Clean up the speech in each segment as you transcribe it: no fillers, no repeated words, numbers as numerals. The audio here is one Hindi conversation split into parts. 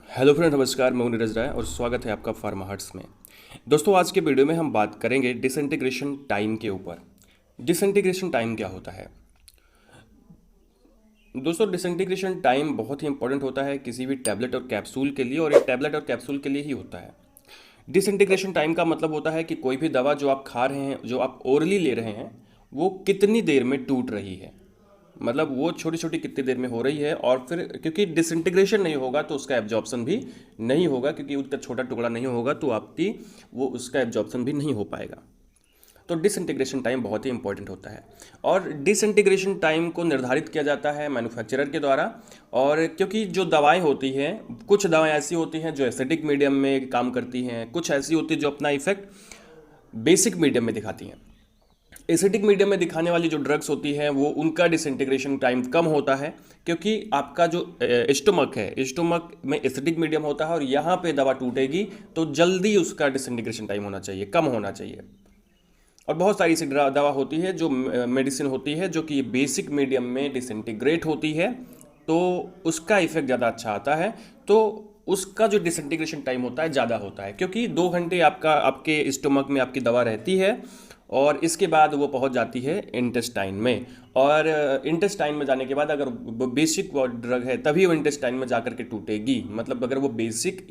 हेलो फ्रेंड, नमस्कार। मैं हूं नीरज राय और स्वागत है आपका फार्मा हर्ट्स में। दोस्तों, आज के वीडियो में हम बात करेंगे डिसइंटीग्रेशन टाइम के ऊपर। डिसइंटीग्रेशन टाइम क्या होता है? दोस्तों, डिसइंटीग्रेशन टाइम बहुत ही इंपॉर्टेंट होता है किसी भी टैबलेट और कैप्सूल के लिए, और ये टैबलेट और कैप्सूल के लिए ही होता है। डिसइंटीग्रेशन टाइम का मतलब होता है कि कोई भी दवा जो आप खा रहे हैं, जो आप ओरली ले रहे हैं, वो कितनी देर में टूट रही है। मतलब वो छोटी छोटी कितनी देर में हो रही है, और फिर क्योंकि डिसइंटीग्रेशन नहीं होगा तो उसका एब्जॉर्प्शन भी नहीं होगा, क्योंकि उसका छोटा टुकड़ा नहीं होगा तो आपकी वो उसका एब्जॉर्प्शन भी नहीं हो पाएगा। तो डिसइंटीग्रेशन टाइम बहुत ही इंपॉर्टेंट होता है, और डिसइंटीग्रेशन टाइम को निर्धारित किया जाता है मैन्युफैक्चरर के द्वारा। और क्योंकि जो दवाएं होती हैं, कुछ दवाएं ऐसी होती हैं जो एसिडिक मीडियम में काम करती हैं, कुछ ऐसी होती हैं जो अपना इफेक्ट बेसिक मीडियम में दिखाती हैं। एसिडिक मीडियम में दिखाने वाली जो ड्रग्स होती हैं वो उनका डिसइंटीग्रेशन टाइम कम होता है, क्योंकि आपका जो स्टोमक है, स्टोमक में एसिडिक मीडियम होता है और यहाँ पे दवा टूटेगी तो जल्दी उसका डिसइंटीग्रेशन टाइम होना चाहिए, कम होना चाहिए। और बहुत सारी ऐसी दवा होती है जो मेडिसिन होती है जो कि बेसिक मीडियम में डिसइंटीग्रेट होती है, तो उसका इफेक्ट ज़्यादा अच्छा आता है। तो उसका जो डिसइंटीग्रेशन टाइम होता है ज़्यादा होता है, क्योंकि 2 घंटे आपका आपके स्टोमक में आपकी दवा रहती है और इसके बाद वो पहुंच जाती है इंटेस्टाइन में। और इंटेस्टाइन में जाने के बाद अगर वो बेसिक ड्रग है तभी वो इंटेस्टाइन में जाकर के टूटेगी। मतलब अगर वो बेसिक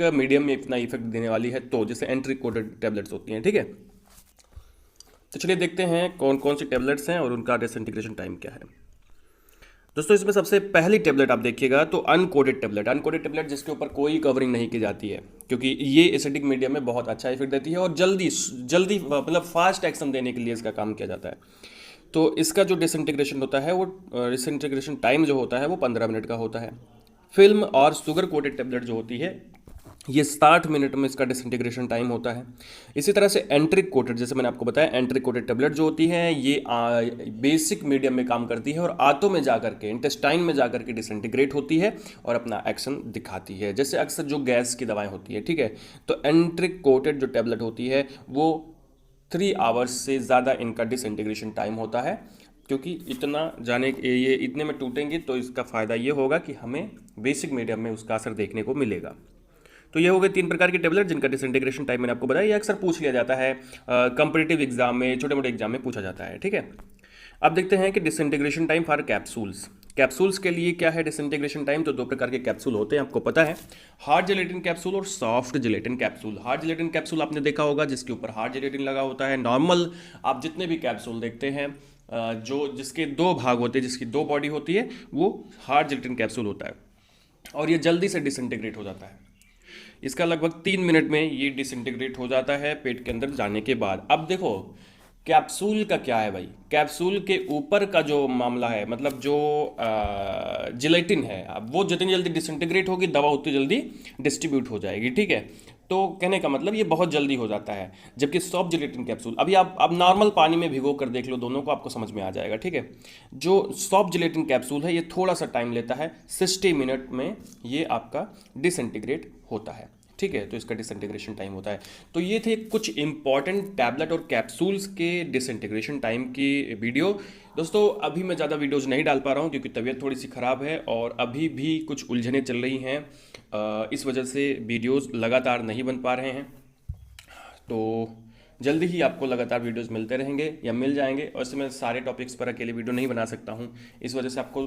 मीडियम में इतना इफेक्ट देने वाली है, तो जैसे एंट्री कोडेड टैबलेट्स होती हैं, ठीक है। तो चलिए देखते हैं कौन कौन सी टैबलेट्स हैं और उनका डिसइंटीग्रेशन टाइम क्या है। दोस्तों, इसमें सबसे पहली टैबलेट आप देखिएगा तो अनकोडेड टैबलेट जिसके ऊपर कोई कवरिंग नहीं की जाती है, क्योंकि ये एसिडिक मीडियम में बहुत अच्छा इफेक्ट देती है और जल्दी जल्दी मतलब फास्ट एक्शन देने के लिए इसका काम किया जाता है। तो इसका जो डिसइंटीग्रेशन होता है, वो डिसइंटीग्रेशन टाइम जो होता है वो 15 मिनट का होता है। फिल्म और शुगर कोटेड टैबलेट जो होती है, ये 60 मिनट में इसका डिसइंटीग्रेशन टाइम होता है। इसी तरह से एंट्रिक कोटेड, जैसे मैंने आपको बताया, एंट्रिक कोटेड टेबलेट जो होती है ये बेसिक मीडियम में काम करती है और आंतों में जाकर के, इंटेस्टाइन में जाकर के डिसइंटीग्रेट होती है और अपना एक्शन दिखाती है, जैसे अक्सर जो गैस की दवाएं होती है, ठीक है। तो एंट्रिक कोटेड जो टेबलेट होती है वो 3 आवर्स से ज़्यादा इनका डिसइंटीग्रेशन टाइम होता है, क्योंकि इतना जाने ये इतने में टूटेंगे तो इसका फ़ायदा ये होगा कि हमें बेसिक मीडियम में उसका असर देखने को मिलेगा। तो ये हो गए 3 प्रकार की टेबलेट जिनका डिसइंटीग्रेशन टाइम मैंने आपको बताया। ये अक्सर पूछ लिया जाता है कंपिटिटिव एग्जाम में, छोटे मोटे एग्जाम में पूछा जाता है, ठीक है। अब देखते हैं कि डिसइंटीग्रेशन टाइम फॉर कैप्सूल्स के लिए क्या है डिसइंटीग्रेशन टाइम। तो 2 प्रकार के कैप्सूल होते हैं, आपको पता है, हार्ड जेलेटिन कैप्सूल और soft gelatin capsule. Hard gelatin capsule आपने देखा होगा जिसके ऊपर हार्ड जेलेटिन लगा होता है। नॉर्मल आप जितने भी कैप्सूल देखते हैं जो जिसके 2 भाग होते हैं, जिसकी 2 बॉडी होती है, वो हार्ड जेलेटिन कैप्सूल होता है और ये जल्दी से डिसइंटीग्रेट हो जाता है। इसका लगभग 3 मिनट में ये डिसइंटीग्रेट हो जाता है पेट के अंदर जाने के बाद। अब देखो कैप्सूल का क्या है भाई, कैप्सूल के ऊपर का जो मामला है, मतलब जो जिलेटिन है, अब वो जितनी जल्दी डिसइंटीग्रेट होगी दवा उतनी जल्दी डिस्ट्रीब्यूट हो जाएगी, ठीक है। तो कहने का मतलब ये बहुत जल्दी हो जाता है। जबकि सॉफ्ट जिलेटिन कैप्सूल, अभी आप नॉर्मल पानी में भिगो कर देख लो दोनों को, आपको समझ में आ जाएगा, ठीक है। जो सॉफ्ट जिलेटिन कैप्सूल है ये थोड़ा सा टाइम लेता है, 60 मिनट में ये आपका डिसइंटीग्रेट होता है, ठीक है। तो इसका डिसइंटीग्रेशन टाइम होता है। तो ये थे कुछ इंपॉर्टेंट टैबलेट और कैप्सूल्स के डिसइंटीग्रेशन टाइम की वीडियो। दोस्तों, अभी मैं ज़्यादा वीडियोस नहीं डाल पा रहा हूँ क्योंकि तबीयत थोड़ी सी ख़राब है और अभी भी कुछ उलझनें चल रही हैं, इस वजह से वीडियोस लगातार नहीं बन पा रहे हैं। तो जल्दी ही आपको लगातार वीडियोस मिलते रहेंगे या मिल जाएंगे। वैसे मैं सारे टॉपिक्स पर अकेले वीडियो नहीं बना सकता हूँ, इस वजह से आपको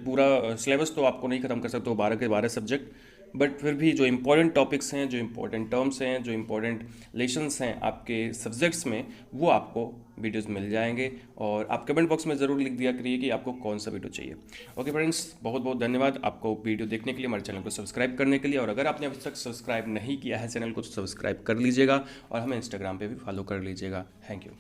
पूरा सिलेबस तो आपको नहीं ख़त्म कर सकता हूँ, 12 के 12 सब्जेक्ट, बट फिर भी जो इम्पोर्टेंट टॉपिक्स हैं, जो इम्पोर्टेंट टर्म्स हैं, जो इम्पोर्टेंट लेसन्स हैं आपके सब्जेक्ट्स में, वो आपको वीडियोस मिल जाएंगे। और आप कमेंट बॉक्स में ज़रूर लिख दिया करिए कि आपको कौन सा वीडियो चाहिए। ओके फ्रेंड्स, बहुत बहुत धन्यवाद आपको वीडियो देखने के लिए, हमारे चैनल को सब्सक्राइब करने के लिए। और अगर आपने अभी तक सब्सक्राइब नहीं किया है चैनल को तो सब्सक्राइब कर लीजिएगा और हमें इंस्टाग्राम पे भी फॉलो कर लीजिएगा। Thank you.